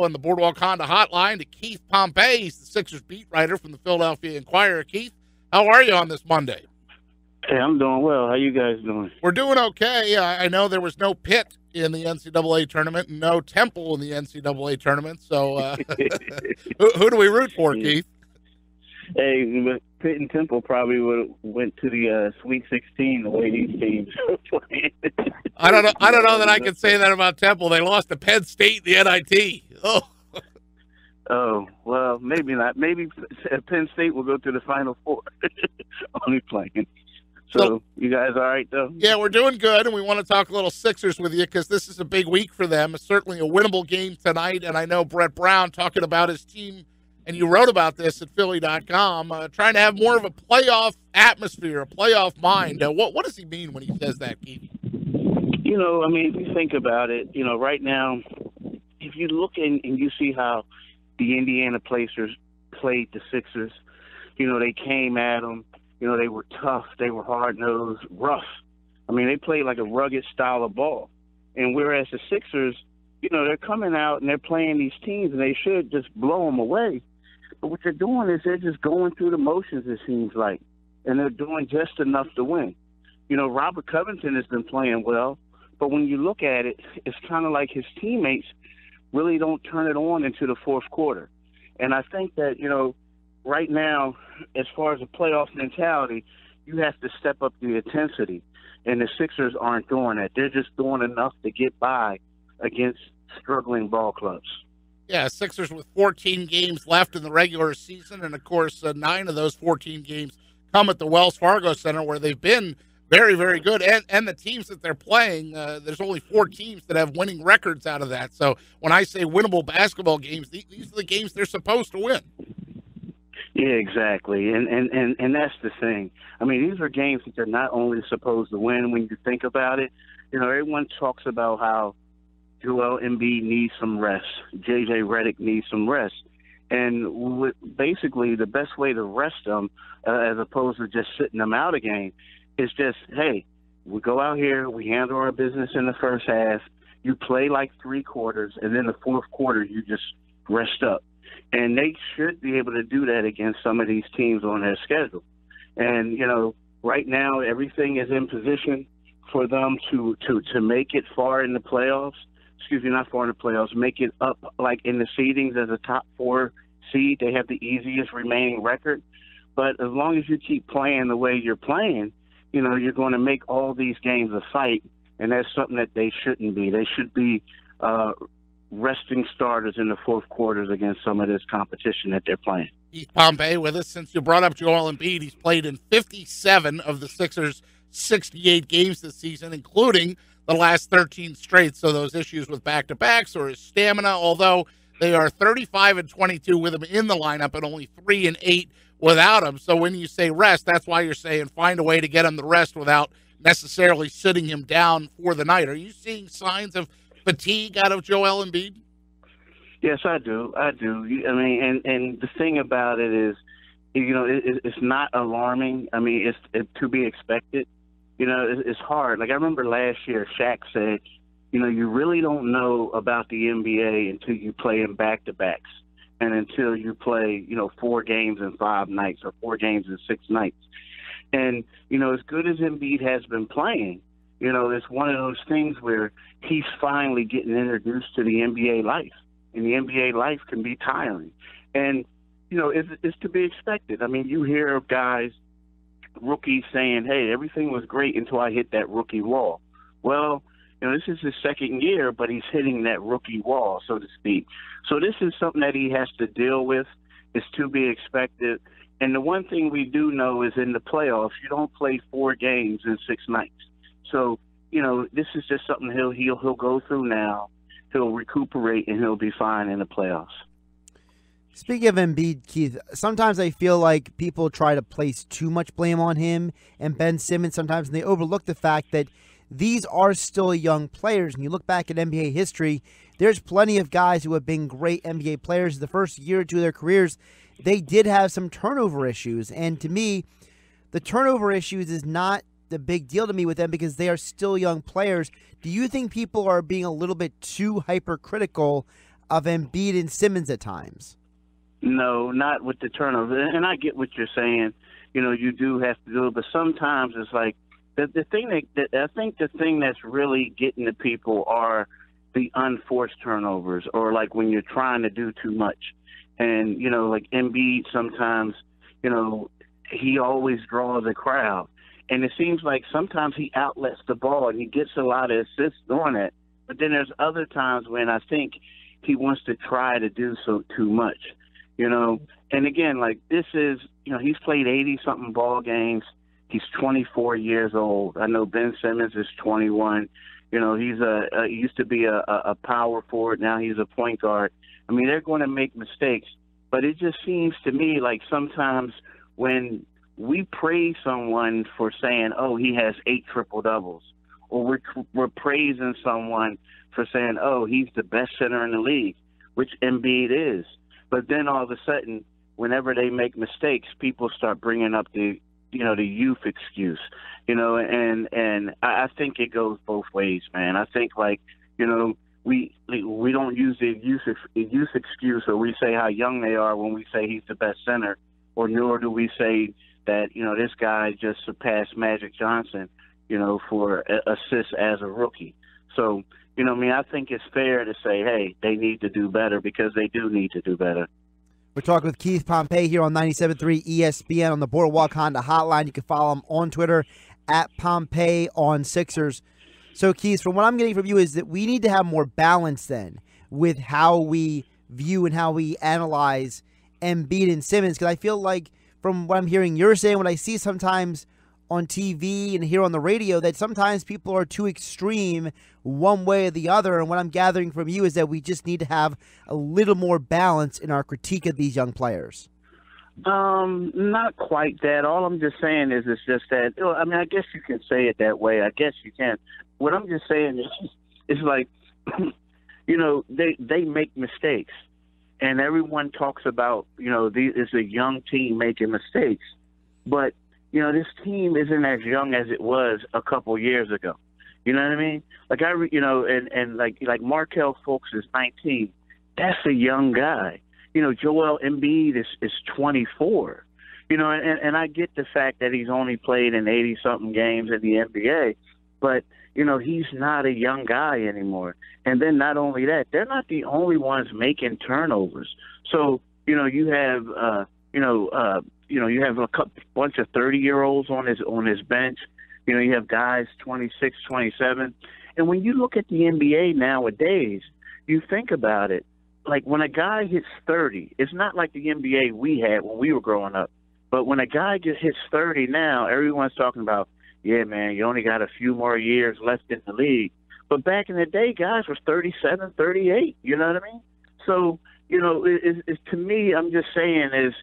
on the Boardwalk Honda hotline to Keith Pompey. He's the Sixers beat writer from the Philadelphia Inquirer. Keith, how are you on this Monday? Hey, I'm doing well. How you guys doing? We're doing okay. I know there was no Pitt in the NCAA tournament and no Temple in the NCAA tournament. So who do we root for, Keith? Hey, Pitt and Temple probably went to the Sweet 16 the way these teams are playing. I don't know that I can say that about Temple. They lost to Penn State in the NIT. Oh, well, maybe not. Maybe Penn State will go to the Final Four. Only playing. So, you guys all right, though? Yeah, we're doing good, and we want to talk a little Sixers with you because this is a big week for them. It's certainly a winnable game tonight, and I know Brett Brown talking about his team, and you wrote about this at Philly.com, trying to have more of a playoff atmosphere, a playoff mind. What does he mean when he says that, Keith? You know, I mean, if you think about it, you know, right now, if you look and you see how the Indiana Pacers played the Sixers, you know, they came at them. You know, they were tough. They were hard-nosed, rough. I mean, they played like a rugged style of ball. And whereas the Sixers, you know, they're coming out and they're playing these teams and they should just blow them away. But what they're doing is they're just going through the motions, it seems like. And they're doing just enough to win. You know, Robert Covington has been playing well. But when you look at it, it's kind of like his teammates really don't turn it on into the fourth quarter. And I think that, you know, right now, as far as the playoff mentality, you have to step up the intensity. And the Sixers aren't doing that. They're just doing enough to get by against struggling ball clubs. Yeah, Sixers with 14 games left in the regular season. And, of course, 9 of those 14 games come at the Wells Fargo Center where they've been very, very good. And the teams that they're playing, there's only 4 teams that have winning records out of that. So when I say winnable basketball games, these are the games they're supposed to win. Yeah, exactly. And that's the thing. I mean, these are games that they're not only supposed to win when you think about it. You know, everyone talks about how Joel Embiid needs some rest. J.J. Redick needs some rest. And basically the best way to rest them, as opposed to just sitting them out a game, is just, hey, we go out here, we handle our business in the first half, you play like 3 quarters, and then the fourth quarter you just rest up. And they should be able to do that against some of these teams on their schedule. And, you know, right now everything is in position for them to make it far in the playoffs. Excuse me, not far in the playoffs, make it up like in the seedings as a top 4 seed. They have the easiest remaining record. But as long as you keep playing the way you're playing, you know, you're going to make all these games a fight. And that's something that they shouldn't be. They should be resting starters in the fourth quarters against some of this competition that they're playing. Keith Pompey with us. Since you brought up Joel Embiid, he's played in 57 of the Sixers' 68 games this season, including the last 13 straight. So those issues with back-to-backs or his stamina, although they are 35-22 with him in the lineup and only 3-8 without him. So when you say rest, that's why you're saying find a way to get him the rest without necessarily sitting him down for the night. Are you seeing signs of fatigue out of Joel Embiid? Yes, I do. I mean, and the thing about it is, you know, it's not alarming. I mean, it's to be expected. You know, it's hard. Like I remember last year, Shaq said, you know, you really don't know about the NBA until you play in back-to-backs and until you play, you know, 4 games in 5 nights or 4 games in 6 nights. And, you know, as good as Embiid has been playing, you know, it's one of those things where he's finally getting introduced to the NBA life. And the NBA life can be tiring. And, you know, it's to be expected. I mean, you hear of guys, rookies saying, hey, everything was great until I hit that rookie wall. Well, you know, this is his second year, but he's hitting that rookie wall, so to speak. So this is something that he has to deal with. It's to be expected. And the one thing we do know is in the playoffs, you don't play 4 games in 6 nights. So, you know, this is just something he'll go through now. He'll recuperate, and he'll be fine in the playoffs. Speaking of Embiid, Keith, sometimes I feel like people try to place too much blame on him and Ben Simmons sometimes, and they overlook the fact that these are still young players. And you look back at NBA history, there's plenty of guys who have been great NBA players. The first year or 2 of their careers, they did have some turnover issues. And to me, the turnover issues is not the big deal to me with them because they are still young players. Do you think people are being a little bit too hypercritical of Embiid and Simmons at times. No, not with the turnover. And I get what you're saying. You do have to do it, but sometimes it's like the thing that I think the thing that's really getting to people are the unforced turnovers, or like when you're trying to do too much. And, like Embiid sometimes, he always draws a crowd. And it seems like sometimes he outlets the ball and he gets a lot of assists doing it. But then there's other times when I think he wants to try to do so too much, And again, like this is, he's played 80-something ball games. He's 24 years old. I know Ben Simmons is 21. He's he used to be a power forward. Now he's a point guard. I mean, they're going to make mistakes. But it just seems to me like sometimes when we praise someone for saying, oh, he has 8 triple-doubles, or we're praising someone for saying, oh, he's the best center in the league, which Embiid is. But then all of a sudden, whenever they make mistakes, people start bringing up the youth excuse, and I think it goes both ways, man. I think we don't use the youth excuse, or we say how young they are when we say he's the best center, or nor do we say that, this guy just surpassed Magic Johnson, for assists as a rookie. So, I think it's fair to say, hey, they need to do better, because they do need to do better. We're talking with Keith Pompey here on 97.3 ESPN on the Boardwalk Honda Hotline. You can follow him on Twitter at Pompey on Sixers. So, Keith, from what I'm getting from you is that we need to have more balance then with how we view and how we analyze Embiid and Simmons, because I feel like from what I'm hearing you're saying, what I see sometimes on TV and here on the radio, that sometimes people are too extreme one way or the other. And what I'm gathering from you is that we just need to have a little more balance in our critique of these young players. Not quite that. All I'm just saying is it's just that, I mean, I guess you can say it that way. I guess you can. What I'm just saying is, it's like, they make mistakes. And everyone talks about, it's a young team making mistakes. But this team isn't as young as it was a couple years ago. You know what I mean? Like like Markelle Fultz is 19. That's a young guy. Joel Embiid is 24. And I get the fact that he's only played in 80-something games in the NBA, but he's not a young guy anymore. And then not only that, they're not the only ones making turnovers. So you have you have a bunch of 30-year-olds on his bench. You have guys 26, 27. And when you look at the NBA nowadays, you think about it, like when a guy hits 30, it's not like the NBA we had when we were growing up. But when a guy just hits 30 now, everyone's talking about, yeah, man, you only got a few more years left in the league. But back in the day, guys were 37, 38. You know what I mean? So, to me, I'm just saying is,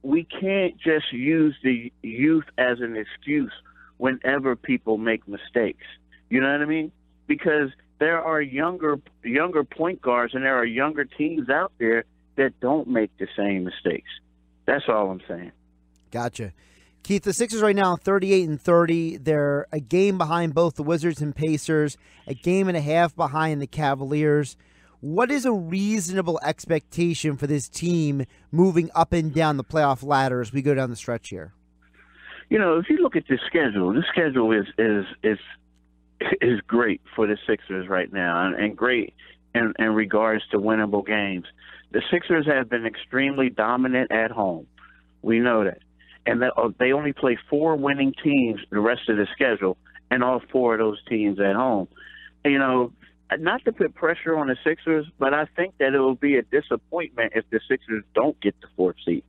we can't just use the youth as an excuse whenever people make mistakes. You know what I mean? Because there are younger point guards and there are younger teams out there that don't make the same mistakes. That's all I'm saying. Gotcha. Keith, the Sixers right now 38-30. They're a game behind both the Wizards and Pacers, a game and a half behind the Cavaliers. What is a reasonable expectation for this team moving up and down the playoff ladder as we go down the stretch here? If you look at the schedule is great for the Sixers right now, and great in regards to winnable games. The Sixers have been extremely dominant at home. We know that. And they only play 4 winning teams the rest of the schedule, and all 4 of those teams at home. Not to put pressure on the Sixers, but I think that it will be a disappointment if the Sixers don't get the 4th seed.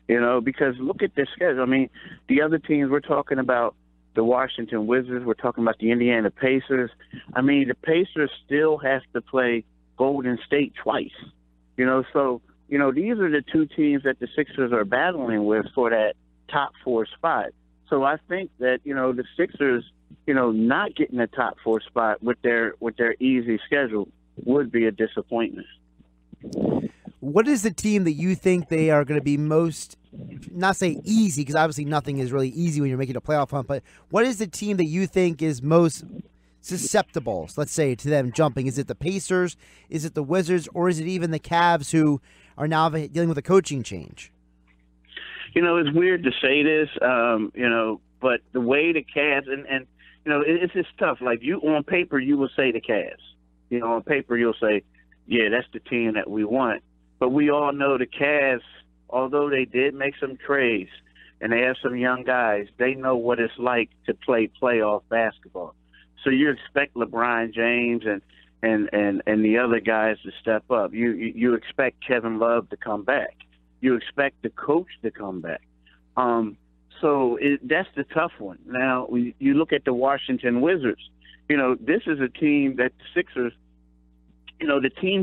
Because look at their schedule. I mean, the other teams, we're talking about the Washington Wizards, we're talking about the Indiana Pacers. I mean, the Pacers still have to play Golden State twice. So, these are the 2 teams that the Sixers are battling with for that top 4 spot. So I think that, the Sixers, not getting a top 4 spot with their easy schedule would be a disappointment. What is the team that you think they are going to be most, not say easy, because obviously nothing is really easy when you're making a playoff hunt, but what is the team that you think is most susceptible, let's say, to them jumping? Is it the Pacers? Is it the Wizards? Or is it even the Cavs who are now dealing with a coaching change? It's weird to say this, but the way the Cavs, and it's just tough. Like, on paper, you will say the Cavs. On paper, you'll say, yeah, that's the team that we want. But we all know the Cavs, although they did make some trades and they have some young guys, they know what it's like to play playoff basketball. So you expect LeBron James and the other guys to step up. You expect Kevin Love to come back. You expect the coach to come back. So that's the tough one. Now, you look at the Washington Wizards. This is a team that the Sixers, the team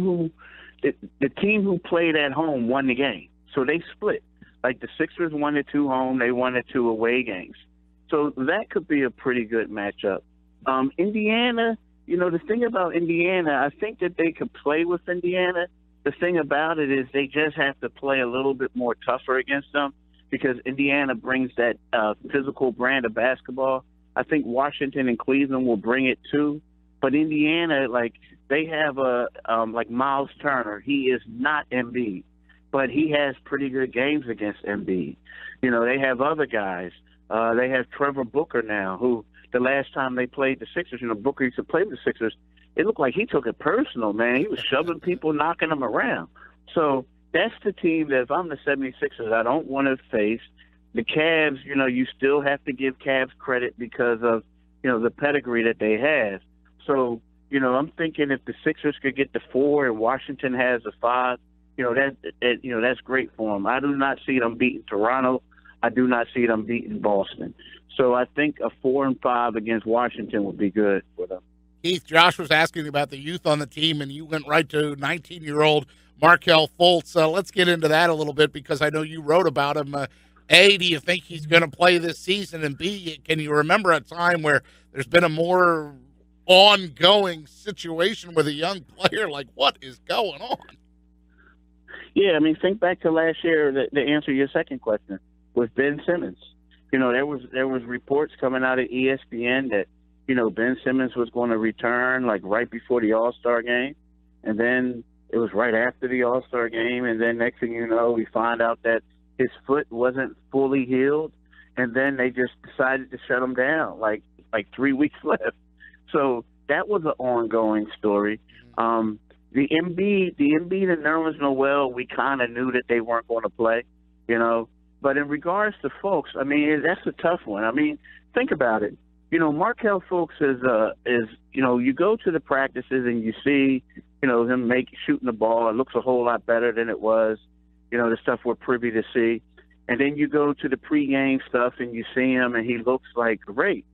who played at home won the game. So they split. Like, the Sixers won the 2 home, they won the 2 away games. So that could be a pretty good matchup. Indiana, the thing about Indiana, I think that they could play with Indiana. The thing about it is they just have to play a little bit more tougher against them because Indiana brings that physical brand of basketball. I think Washington and Cleveland will bring it too. But Indiana, they have like Miles Turner. He is not Embiid, but he has pretty good games against Embiid. They have other guys. They have Trevor Booker now, who the last time they played the Sixers, Booker used to play with the Sixers. It looked like he took it personal, man. He was shoving people, knocking them around. So that's the team that if I'm the 76ers, I don't want to face. The Cavs, you still have to give Cavs credit because of, the pedigree that they have. So, I'm thinking if the Sixers could get the 4 and Washington has a 5, that's great for them. I do not see them beating Toronto. I do not see them beating Boston. So I think a 4 and 5 against Washington would be good for them. Keith, Josh was asking about the youth on the team, and you went right to 19-year-old Markelle Fultz. Let's get into that a little bit because I know you wrote about him. A, do you think he's going to play this season? And B, can you remember a time where there's been a more ongoing situation with a young player? Like, what is going on? Yeah, think back to last year to answer your second question with Ben Simmons. There was reports coming out of ESPN that, Ben Simmons was going to return right before the All-Star game. And then it was right after the All-Star game. And then next thing you know, we find out that his foot wasn't fully healed. And then they just decided to shut him down like 3 weeks left. So that was an ongoing story. The Embiid and Nerlens Noel, we kind of knew that they weren't going to play, But in regards to Fultz, that's a tough one. Think about it. Markelle Fultz is you go to the practices and you see, him shooting the ball. It looks a whole lot better than it was, the stuff we're privy to see. And then you go to the pregame stuff and you see him and he looks like great,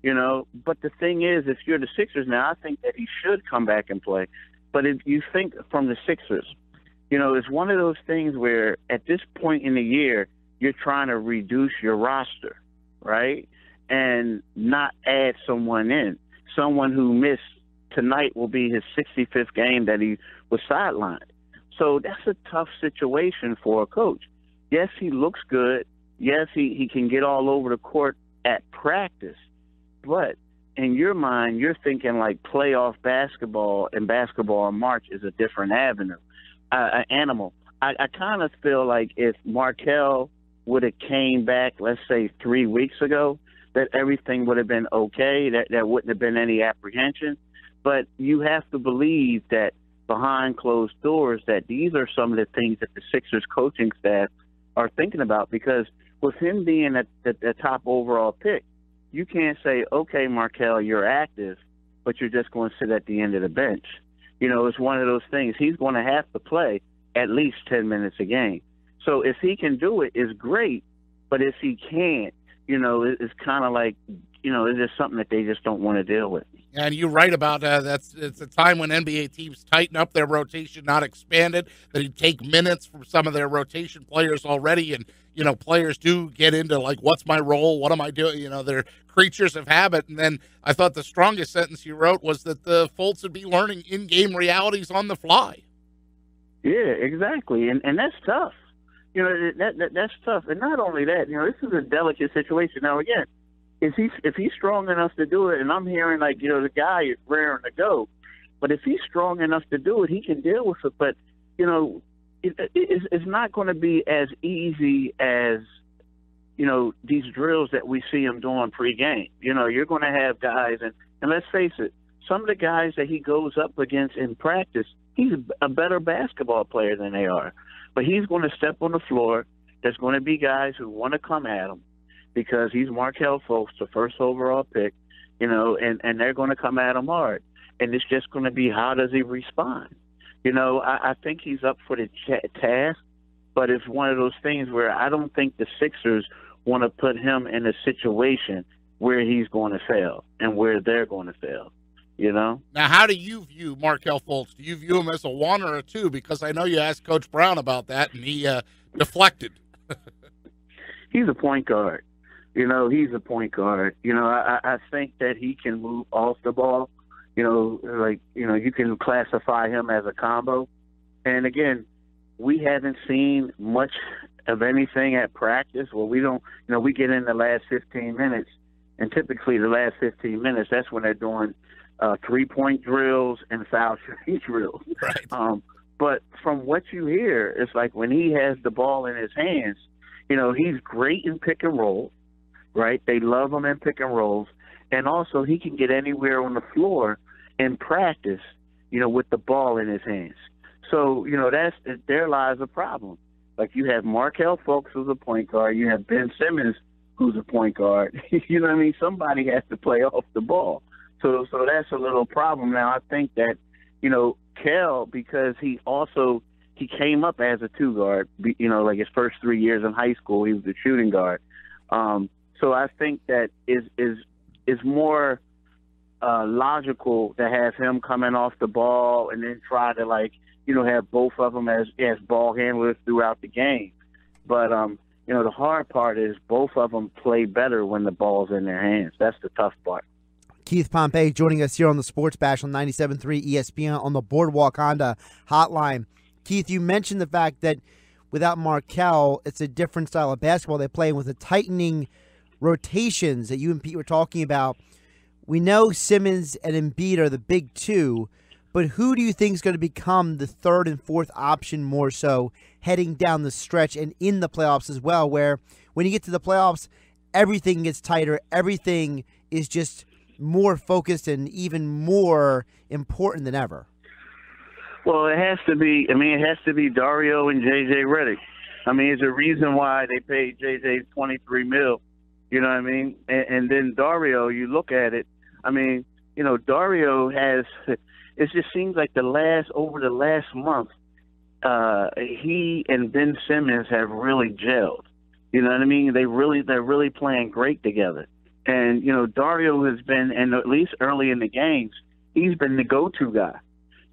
But the thing is, if you're the Sixers now, I think that he should come back and play. But if you think from the Sixers, it's one of those things where at this point in the year, you're trying to reduce your roster, right? And not add someone in. Someone who missed tonight will be his 65th game that he was sidelined. So that's a tough situation for a coach. Yes, he looks good. Yes, he can get all over the court at practice. But in your mind, you're thinking like playoff basketball and basketball in March is a different animal. I kind of feel like if Markelle would have came back, let's say 3 weeks ago, that everything would have been okay, that there wouldn't have been any apprehension. But you have to believe that behind closed doors that these are some of the things that the Sixers coaching staff are thinking about, because with him being at the top overall pick, you can't say, okay, Markelle, you're active, but you're just going to sit at the end of the bench. It's one of those things. He's going to have to play at least 10 minutes a game. So if he can do it, it's great. But if he can't, it's kind of like, it's just something that they just don't want to deal with. And you're right about it's a time when NBA teams tighten up their rotation, not expand it, that you take minutes from some of their rotation players already. And, players do get into like, what's my role? What am I doing? They're creatures of habit. And then I thought the strongest sentence you wrote was that the Fultz would be learning in-game realities on the fly. Yeah, exactly. And that's tough. That's tough. And not only that, this is a delicate situation. Now, again, if he's strong enough to do it, and I'm hearing like, you know, the guy is raring to go, but if he's strong enough to do it, he can deal with it. But, you know, it's not going to be as easy as, you know, these drills that we see him doing pregame. You know, you're going to have guys, and let's face it, some of the guys that he goes up against in practice, he's a better basketball player than they are. But he's going to step on the floor. There's going to be guys who want to come at him because he's Markelle Fultz, the first overall pick, you know, and they're going to come at him hard. And it's just going to be, how does he respond? You know, I think he's up for the task, but it's one of those things where I don't think the Sixers want to put him in a situation where he's going to fail and where they're going to fail, you know? Now, how do you view Markelle Fultz? Do you view him as a 1 or a 2? Because I know you asked Coach Brown about that, and he deflected. He's a point guard. You know, he's a point guard. You know, I think that he can move off the ball. You know, like, you know, you can classify him as a combo. And, again, we haven't seen much of anything at practice. Well, we don't, you know, we get in the last 15 minutes, and typically the last 15 minutes, that's when they're doing three-point drills and foul shooting drills. Right. But from what you hear, it's like when he has the ball in his hands, you know, he's great in pick and roll, right? They love him in pick and rolls. And also he can get anywhere on the floor in practice, you know, with the ball in his hands. So, you know, there lies a problem. Like, you have Markelle Fultz, who's a point guard. You have Ben Simmons, who's a point guard. You know what I mean? Somebody has to play off the ball. So that's a little problem. Now, I think that, you know, Kel, because he came up as a 2 guard, you know, like his first 3 years in high school, he was a shooting guard. So I think that is more logical to have him coming off the ball and then try to, like, you know, have both of them as ball handlers throughout the game. But, you know, the hard part is both of them play better when the ball's in their hands. That's the tough part. Keith Pompey joining us here on the Sports Bash on 97.3 ESPN on the Boardwalk Honda hotline. Keith, you mentioned the fact that without Markelle, it's a different style of basketball they play with the tightening rotations that you and Pete were talking about. We know Simmons and Embiid are the big 2, but who do you think is going to become the 3rd and 4th option more so heading down the stretch and in the playoffs as well, where when you get to the playoffs, everything gets tighter, everything is just more focused and even more important than ever? Well, it has to be Dario and J.J. Redick. I mean, there's a reason why they paid J.J. $23 million. You know what I mean? And then Dario, you look at it, I mean, you know, Dario has – it just seems like over the last month, he and Ben Simmons have really gelled. You know what I mean? They're really playing great together. And, you know, Dario has been, and at least early in the games, he's been the go-to guy.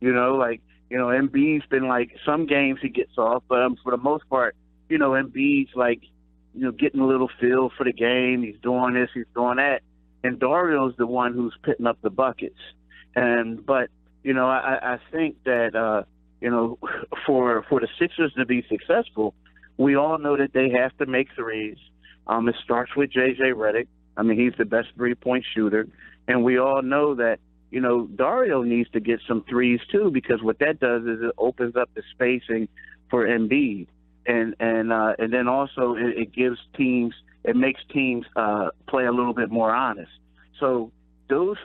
You know, like, you know, Embiid's been like, some games he gets off, but for the most part, you know, Embiid's like, you know, getting a little feel for the game. He's doing this, he's doing that. And Dario's the one who's putting up the buckets. But, you know, I think that, you know, for the Sixers to be successful, we all know that they have to make threes. It starts with J.J. Redick. I mean, he's the best three-point shooter. And we all know that, you know, Dario needs to get some threes too, because what that does is it opens up the spacing for Embiid. And then also it makes teams play a little bit more honest. So those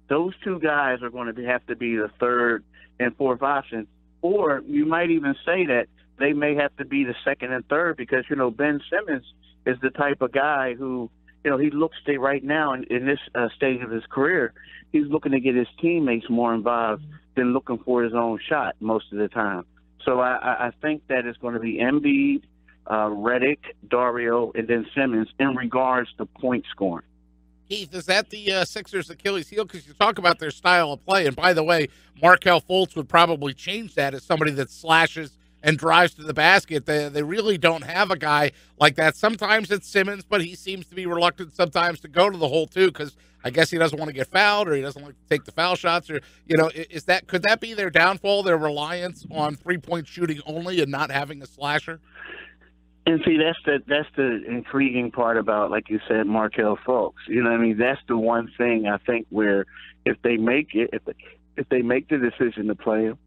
2 guys are going to have to be the 3rd and 4th option. Or you might even say that they may have to be the 2nd and 3rd, because, you know, Ben Simmons is the type of guy who, you know, he looks to right now in this stage of his career, he's looking to get his teammates more involved than looking for his own shot most of the time. So I think that it's going to be Embiid, Redick, Dario, and then Simmons in regards to point scoring. Keith, is that the Sixers' Achilles heel? Because you talk about their style of play, and by the way, Markelle Fultz would probably change that as somebody that slashes and drives to the basket. They really don't have a guy like that. Sometimes it's Simmons, but he seems to be reluctant sometimes to go to the hole too, because I guess he doesn't want to get fouled, or he doesn't like to take the foul shots, or, you know, could that be their downfall, their reliance on 3-point shooting only and not having a slasher? And see, that's the intriguing part about, like you said, Markelle Fultz. You know what I mean? That's the one thing I think where if they make it, if they make the decision to play him,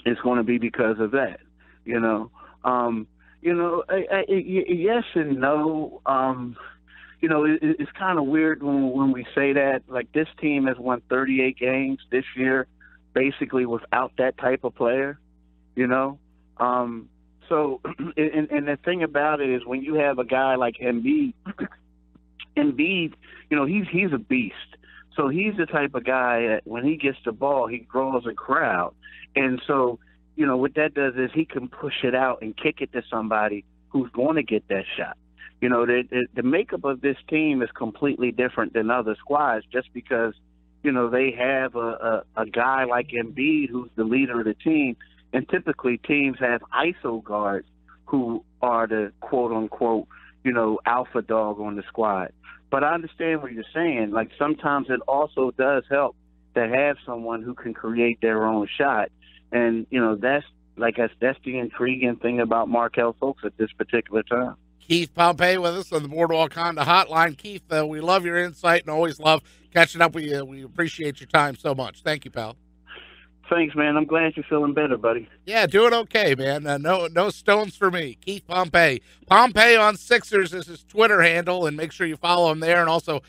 it's going to be because of that. You know, yes and no. It's kind of weird when we say that. Like, this team has won 38 games this year, basically without that type of player. You know. So, and the thing about it is when you have a guy like Embiid, he's a beast. So he's the type of guy that when he gets the ball, he draws a crowd. And so, what that does is he can push it out and kick it to somebody who's going to get that shot. The makeup of this team is completely different than other squads just because, they have a guy like Embiid who's the leader of the team. And typically teams have ISO guards who are the quote-unquote, alpha dog on the squad. But I understand what you're saying. Like, sometimes it also does help to have someone who can create their own shot. And, that's the intriguing thing about Markelle Fultz at this particular time. Keith Pompey with us on the Boardwalk Honda Hotline. Keith, we love your insight and always love catching up with you. We appreciate your time so much. Thank you, pal. Thanks, man. I'm glad you're feeling better, buddy. Yeah, doing okay, man. No stones for me. Keith Pompey. Pompey on Sixers is his Twitter handle, and make sure you follow him there. And also